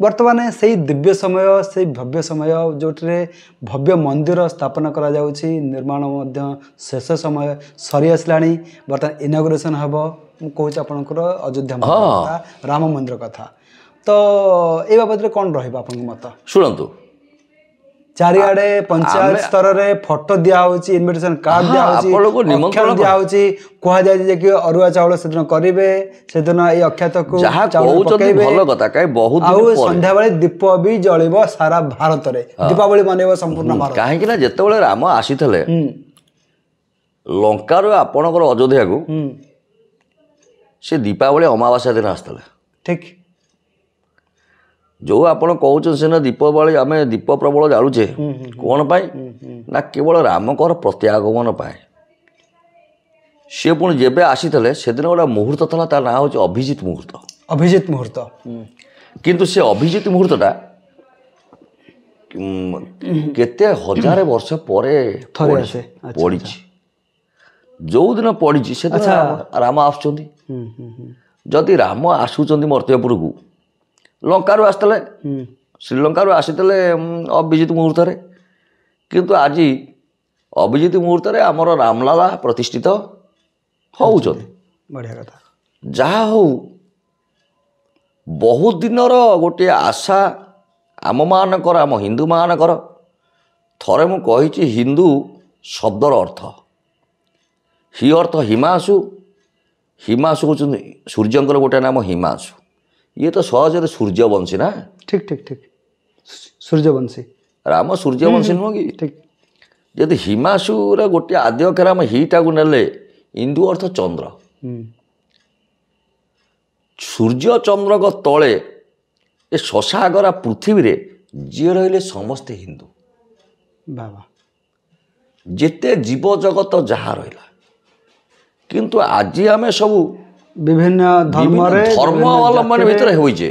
बर्तमान से दिव्य समय से भव्य समय जो भव्य मंदिर स्थापना करा जाउछि निर्माण शेष समय सरी आसला बर्तमान इनागुरेसन हम कहूँ आपंकर अयोध्या कथा राम मंदिर कथा तो ये बाबद कौन रहा मत शुणु चारिआडे पंचायत स्तर रे फोटो दिया होची इनविटेशन कार्ड दिया होची निमंत्रण दिया होची कहा जाय जे कि अरुआ चावल सेदिन करिवे सेदिन ए अख्यात को जहा कहउचती भलो कथा काई बहुत दिन पर संध्या बेले दीप भी जळिबो सारा भारत रे दीपावली मानेबो संपूर्ण भारत काहे कि ना जेतेबेले राम आसीथले लंका रो आपनकर अयोध्या को से दीपावली अमावास्या दिन आस्तले ठीक जो आपण कहउछन से ना दीपावली आमे दीप प्रबल जालुचे कोन पाई ना केवल रामकर प्रत्यागमन पाए सी पुणी जेबे आसीथले सेदिन गोटा मुहूर्त था तार ना होची अभिजित मुहूर्त किंतु से अभिजित मुहूर्तटा केते हजार वर्ष परे पड़ी जो दिन पड़ी से राम आसुचंदी जदि राम आसुचंदी मर्त्यपुर को लंका आसते श्रीलंका आसीते अभिजित मुहूर्त किंतु आज अभिजित मुहूर्त आमर रामलाला प्रतिष्ठित होउचंदी बढ़िया कथा जहा हो बहुत दिन गोटे आशा आम मानकर आम हिंदू मानकर थरे मु कहिछि हिंदू शब्दर अर्थ हि अर्थ हिमांशु हिमांशु होचंदी सूर्यंकर गोटे नाम हिमांशु ये तो सहज सूर्यवंशी ना ठीक ठीक ठीक सूर्यवंशी राम सूर्यवंशी नुह कि ठीक जदि हिमांशुर गोटे आद्य अक्षर आम हिटा को नेले इंदु अर्थ चंद्र सूर्य चंद्र को तले ए शशागरा पृथ्वी रे जी रहिले समस्ते हिंदू बाबा जेते जीव जगत जहा रहिला किंतु आज आमे सब विभिन्न धर्मावलंबन भितर होइछे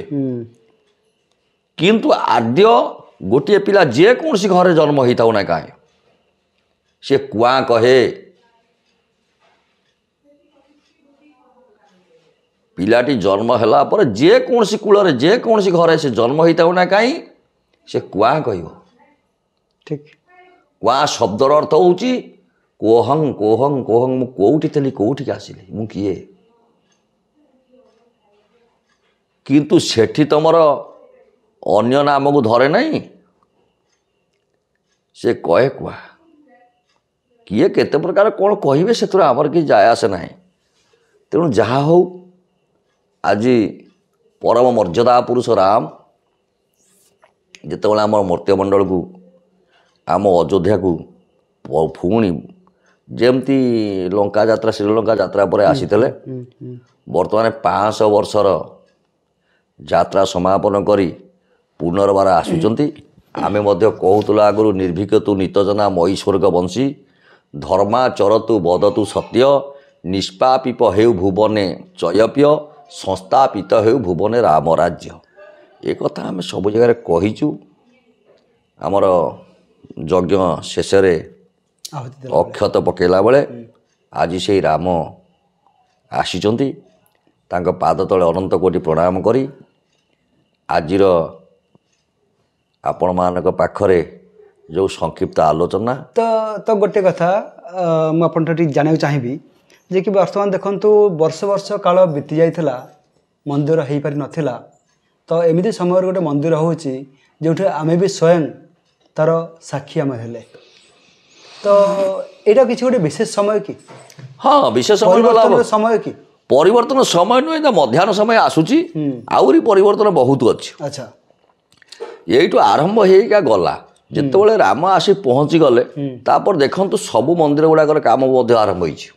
किंतु आद्य गोटे पिला जे कौन सी घरे जन्म होता ना कहे से कुआ कहे पिलाटी जन्म है पर जे कौन सी कूल जे कौन सी घरे से जन्म होता ना कहीं से कुआ कह ठीक कुआ शब्दर अर्थ होची कोहंग कोहंग कोहंग मु कोठी थली कोठी आसिली मु किए किंतु सेठी तमर अन्य नाम को धरे नहीं से कहे कुआ किए केते प्रकार कौन कहे से आमर कि जाए आसे ना तेणु जहा हो आज परम मर्यादा पुरुष राम जितेबाला आम मर्त्यमंडल को आम अयोध्या को पुणी जमती लंका यात्रा श्रीलंका यात्रा पर आसीते बर्तमान 500 वर्षर यात्रा समापन करी पुनर्बार आसुचंती आमे मध्य कहूतला आगु निर्भीक तु नितजना मई स्वर्ग वंशी धर्माचरतु बदतु सत्य निष्पापिप हेउ भुवने चयप्य संस्थापित हेउ भुवने राम राज्य एक कथा आम सब जगह कहीचु आमर यज्ञ शेष अक्षत पकेला बेले आज से राम आसीचंती तांको पाद तले अनंत कोटि प्रणाम करी आजिर आपण मानक पाखरे जो संक्षिप्त आलोचना तो गोटे कथा मुझे जाना चाहिए जे कि वर्तमान देखंतु वर्ष वर्ष काल बीती जाइथिला मंदिर हो पारि नथिला तो एमिति समय गोटे मंदिर होची जोठे आमे भी स्वयं तार साक्षी आमे हेले तो एटा किछि गोटे विशेष समय कि हाँ विशेष समय कि परिवर्तन समय नुहे मध्याह्न समय आसूची आउरी परिवर्तन बहुत अच्छी अच्छा यही आरंभ होगा गला जितेबाला राम आसी पहुँची गले तापर देखंतु सबु मंदिर गुड़ाकर काम आरंभ होइछि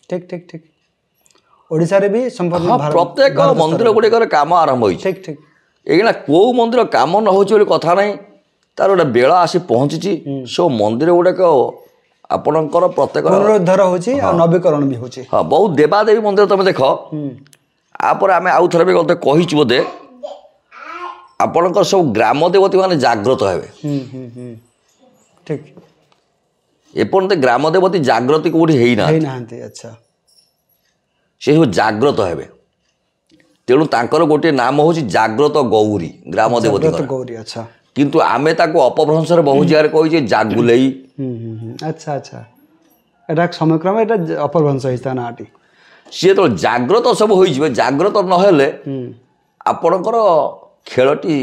ठीक ठीक ठीक ओडिसा रे भी संपूर्ण प्रत्येक मंदिर गुड़ाकर काम आरंभ होइछि ठीक ठीक एगना को मंदिर काम न होछि बोली कथा नहीं तार गोटे बेला आसी पहुँची सो मंदिर गुड़ाक आपणकर प्रत्येक पुनरुद्धार होछि और नवीकरण भी होछि हाँ बहुत देवादेवी मंदिर तुम देख आपर आम आउ थे भी गते कहीछु बोधे आपणकर सब ग्राम देवती माने जागृत हेबे ठीक एपर्यंत ग्राम देवती जागृति कोठी हेई ना अच्छा से जागृत हेबे ତେଣୁ ତାଙ୍କର ଗୋଟିଏ ନାମ ହେଉଛି ଜାଗ୍ରତ ଗୌରୀ ଗ୍ରାମ ଦେବତୀ ଜାଗ୍ରତ ଗୌରୀ ଆଚ୍ଛା କିନ୍ତୁ ଆମେ ତାକୁ ଅପଭ୍ରଂଶରେ ବହୁ ଜାଗାରେ କହିଛେ ଜାଗୁଲେଇ। ଆଚ୍ଛା ଆଚ୍ଛା ଏଇଟା ସମୟକ୍ରମେ ଏଇଟା ଅପଭ୍ରଂଶ ହେଇଛି ତା ନାଁଟି। ସିଏ ଯେତେବେଳେ ଜାଗ୍ରତ ସବୁ ହୋଇଯିବେ ଜାଗ୍ରତ ନହେଲେ ଆପଣଙ୍କର ଖେଳଟି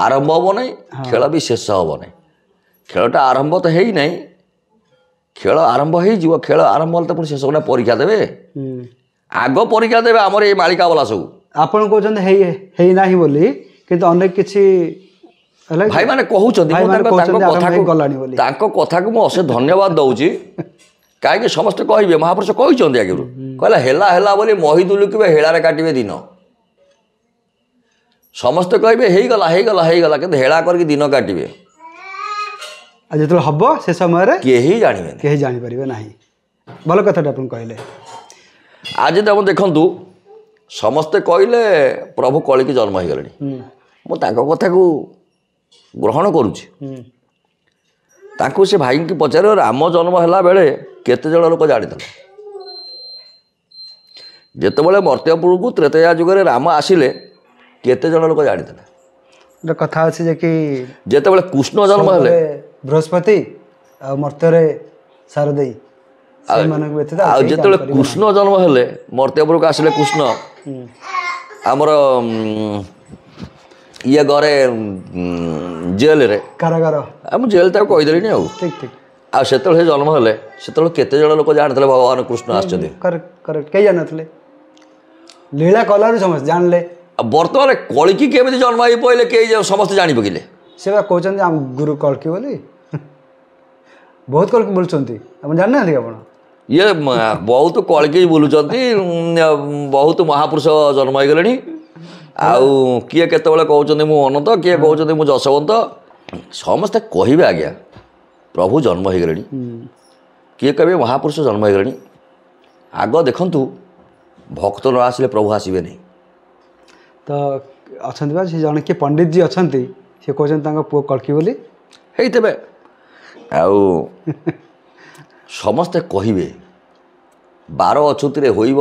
ଆରମ୍ଭ ହେବ ନାହିଁ, ଖେଳ ବି ଶେଷ ହେବ ନାହିଁ। ଖେଳଟା ଆରମ୍ଭ ତ ହେଇନାହିଁ, ଖେଳ ଆରମ୍ଭ ହେଇଯିବ, ଖେଳ ଆରମ୍ଭ ହେଲେ ତ ପୁଣି ଶେଷ ଗୋଟେ ପରୀକ୍ଷା ଦେବେ, ଆଗ ପରୀକ୍ଷା ଦେବେ ଆମର ଏଇ ମାଳିକା ବାଲା ସବୁ। ଆପଣ କହୁଛନ୍ତି ହେଇନାହିଁ ବୋଲି କିନ୍ତୁ ଅନେକ କିଛି ଭାଇମାନେ କହୁଛନ୍ତି, ତାଙ୍କ କଥାକୁ ମୁଁ ଅଶେଷ ଧନ୍ୟବାଦ ଦେଉଛି। କାହିଁକି ସମସ୍ତେ କହିବେ ମହାପୁରୁଷ କହିଛନ୍ତି ଆଗରୁ, କହିଲା ହେଲା ହେଲା ବୋଲି ମହି ଦୁଲୁକିବେ ହେଳାରେ କାଟିବେ ଦିନ। ସମସ୍ତେ କହିବେ ହେଇଗଲା ହେଇଗଲା ହେଇଗଲା କିନ୍ତୁ ହେଳା କରିକି ଦିନ କାଟିବେ। ଆଉ ଯେତେବେଳେ ହବ ସେ ସମୟରେ କେହି ଜାଣିବେନି, କେହି ଜାଣିପାରିବେ ନାହିଁ। ଭଲ କଥାଟା ଆପଣ କହିଲେ। ଆଜି ତ ଦେଖନ୍ତୁ ସମସ୍ତେ କହିଲେ ପ୍ରଭୁ କଳିକି ଜନ୍ମ ହେଇଗଲେଣି, ମୁଁ ତାଙ୍କ କଥାକୁ ଗ୍ରହଣ କରୁଛି। ତାଙ୍କୁ ସେ ଭାଇଙ୍କୁ ପଚାରିବ ରାମ ଜନ୍ମ ହେଲା ବେଳେ କେତେ ଜଣ ଲୋକ ଜାଣିଥିଲେ? ଯେତେବେଳେ ମର୍ତ୍ତ୍ୟପୁରକୁ ତ୍ରେତୟା ଯୁଗରେ ରାମ ଆସିଲେ କେତେ ଜଣ ଲୋକ ଜାଣିଥିଲେ? ଗୋଟେ କଥା ଅଛି ଯେ କି ଯେତେବେଳେ କୃଷ୍ଣ ଜନ୍ମ ହେଲେ ବୃହସ୍ପତି ଆଉ ମର୍ତ୍ତ୍ୟରେ ଶାରଦେଇ ସେମାନଙ୍କ ବ୍ୟତୀତ ଆଉ ଯେତେବେଳେ କୃଷ୍ଣ ଜନ୍ମ ହେଲେ ମର୍ତ୍ତ୍ୟପୁରକୁ ଆସିଲେ କୃଷ୍ଣ ଆମର ଇଏ ଘରେ ଜେଲରେ କାରାଗାର ମୁଁ ଜେଲ ତାକୁ କହିଦେଲିଣି ଆଉ। ଠିକ ଠିକ। ଆଉ ସେତେବେଳେ ସେ ଜନ୍ମ ହେଲେ ସେତେବେଳେ କେତେ ଜଣ ଲୋକ ଜାଣିଥିଲେ ଭଗବାନ କୃଷ୍ଣ ଆସିଛନ୍ତି? କରେକ୍ଟ କେହି ଜାଣିନଥିଲେ, ଲୀଳା କଲାରୁ ସମସ୍ତେ ଜାଣିଲେ। ଆଉ ବର୍ତ୍ତମାନ କଳିକି କେମିତି ଜନ୍ମ ହେଇ ପଇଲେ କେହି ସମସ୍ତେ ଜାଣି ପକେଇଲେ? ସେ ବା କହୁଛନ୍ତି ଆମ ଗୁରୁ କଳ୍କି ବୋଲି, ବହୁତ କଳ୍କି ବୁଲୁଛନ୍ତି, ଆପଣ ଜାଣିନାହାନ୍ତି ଆପଣ? ଇଏ ବହୁତ କଳିକି ବୁଲୁଛନ୍ତି, ବହୁତ ମହାପୁରୁଷ ଜନ୍ମ ହେଇଗଲେଣି। ଆଉ କିଏ କେତେବେଳେ କହୁଛନ୍ତି ମୁଁ ଅନନ୍ତ, କିଏ କହୁଛନ୍ତି ମୁଁ ଯଶବନ୍ତ, ସମସ୍ତେ କହିବେ ଆଜ୍ଞା ପ୍ରଭୁ ଜନ୍ମ ହେଇଗଲେଣି, କିଏ କହିବେ ମହାପୁରୁଷ ଜନ୍ମ ହେଇଗଲେଣି। ଆଗ ଦେଖନ୍ତୁ ଭକ୍ତ ନ ଆସିଲେ ପ୍ରଭୁ ଆସିବେନି। ତ ଅଛନ୍ତି ବା ସେ ଜଣେ କିଏ ପଣ୍ଡିତ ଜୀ ଅଛନ୍ତି, ସେ କହୁଛନ୍ତି ତାଙ୍କ ପୁଅ କଳ୍କି ବୋଲି ହେଇଥିବେ। ଆଉ ସମସ୍ତେ କହିବେ 12 ଅଛୁତିରେ ହୋଇବ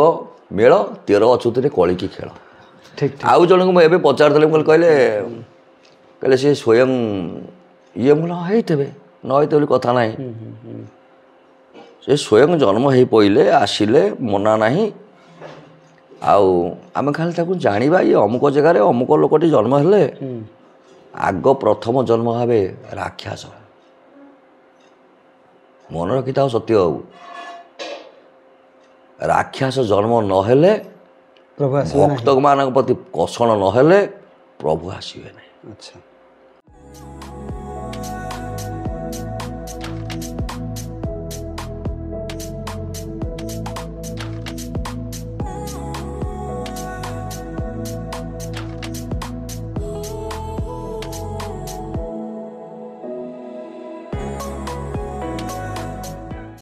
ମେଳ, 13 ଅଛୁତିରେ କଳିକି ଖେଳ। ଠିକ ଆଉ ଜଣଙ୍କୁ ମୁଁ ଏବେ ପଚାରୁଥିଲି, ମୁଁ କହିଲେ ସେ ସ୍ୱୟଂ ଇଏ ମୁଁ ହେଇଥିବେ ନ ହେଇଥିବେ ବୋଲି କଥା ନାହିଁ, ସେ ସ୍ୱୟଂ ଜନ୍ମ ହେଇ ପଇଲେ ଆସିଲେ ମନା ନାହିଁ। ଆଉ ଆମେ ଖାଲି ତାକୁ ଜାଣିବା ଇଏ ଅମୁକ ଜାଗାରେ ଅମୁକ ଲୋକଟି ଜନ୍ମ ହେଲେ, ଆଗ ପ୍ରଥମ ଜନ୍ମ ହେବେ ରାକ୍ଷସ। ମନେ ରଖିଥାଉ ସତ୍ୟ ବାବୁ, ରାକ୍ଷସ ଜନ୍ମ ନହେଲେ, ପ୍ରଭୁ ଆସିବେ ନାହିଁ। ଭକ୍ତମାନଙ୍କ ପ୍ରତି କଷଣ ନହେଲେ ପ୍ରଭୁ ଆସିବେ ନାହିଁ। ଆଚ୍ଛା।